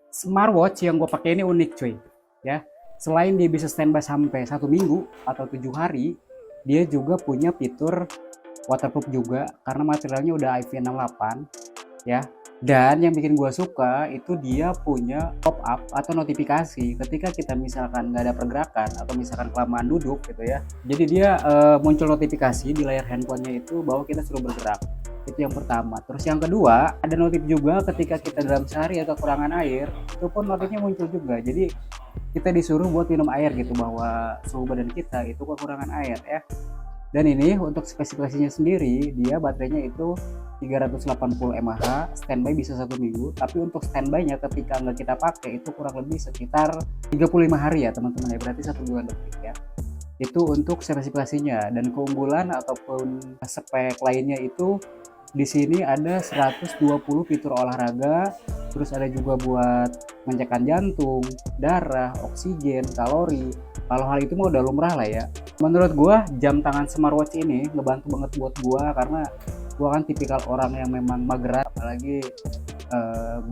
Smartwatch yang gue pakai ini unik cuy, ya. Selain dia bisa standby sampai 1 minggu atau 7 hari, dia juga punya fitur waterproof juga karena materialnya udah IP68, ya. Dan yang bikin gue suka itu dia punya pop up atau notifikasi ketika kita misalkan nggak ada pergerakan atau misalkan kelamaan duduk gitu ya. Jadi dia muncul notifikasi di layar handphonenya itu bahwa kita suruh bergerak. Itu yang pertama. Terus yang kedua, ada notif juga ketika kita dalam sehari atau kekurangan air, itu pun notifnya muncul juga. Jadi kita disuruh buat minum air gitu, bahwa suhu badan kita itu kekurangan air ya. Dan ini untuk spesifikasinya sendiri, dia baterainya itu 380 mAh, standby bisa 1 minggu. Tapi untuk standby-nya ketika nggak kita pakai itu kurang lebih sekitar 35 hari ya teman-teman ya, berarti 1 bulan lebih ya. Itu untuk spesifikasinya. Dan keunggulan ataupun spek lainnya itu di sini ada 120 fitur olahraga, terus ada juga buat mengecekkan jantung, darah, oksigen, kalori. Kalau hal itu mah udah lumrah lah ya. Menurut gua jam tangan smartwatch ini ngebantu banget buat gua karena gua kan tipikal orang yang memang mageran, apalagi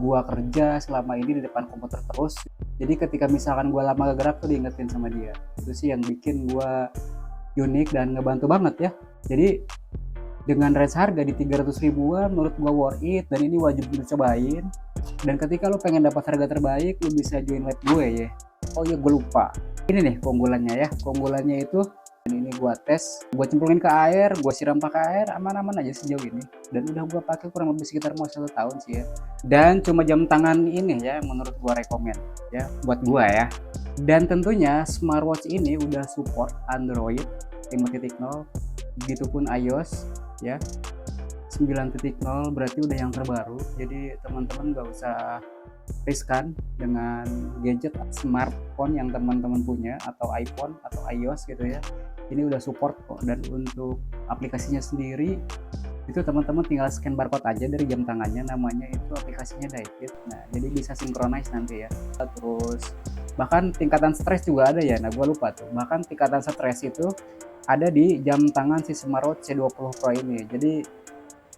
gua kerja selama ini di depan komputer terus. Jadi ketika misalkan gua lama gak gerak tuh diingetin sama dia. Itu sih yang bikin gua unik dan ngebantu banget ya. Jadi dengan range harga di 300 ribuan menurut gua worth it dan ini wajib dicobain. Dan ketika lo pengen dapat harga terbaik, lo bisa join lab gue ya. Oh iya, gue lupa, ini nih keunggulannya ya. Keunggulannya itu, dan ini gua tes, gua cemplungin ke air, gua siram pakai air, aman-aman aja sejauh ini. Dan udah gua pakai kurang lebih sekitar mau 1 tahun sih ya. Dan cuma jam tangan ini ya menurut gua rekomend ya buat gua ya. Dan tentunya smartwatch ini udah support Android 5.0, begitupun iOS ya 9.0, berarti udah yang terbaru. Jadi teman-teman gak usah riskan dengan gadget smartphone yang teman-teman punya, atau iPhone atau iOS gitu ya. Ini udah support kok. Dan untuk aplikasinya sendiri itu teman-teman tinggal scan barcode aja dari jam tangannya, namanya itu aplikasinya Daifit. Nah jadi bisa synchronize nanti ya. Terus bahkan tingkatan stres juga ada ya. Nah gue lupa tuh, bahkan tingkatan stres itu ada di jam tangan si smartwatch C20 Pro ini. Jadi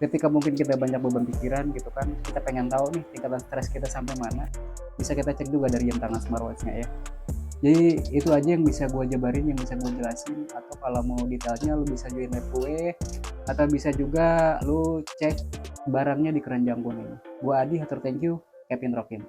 ketika mungkin kita banyak beban pikiran gitu kan, kita pengen tahu nih tingkatan stres kita sampai mana, bisa kita cek juga dari jam tangan smartwatch-nya ya. Jadi itu aja yang bisa gue jabarin, yang bisa gue jelasin. Atau kalau mau detailnya lu bisa join lab gue, atau bisa juga lu cek barangnya di Keranjang Kuning. Gue Adi, hatur thank you, Kevin Rockin.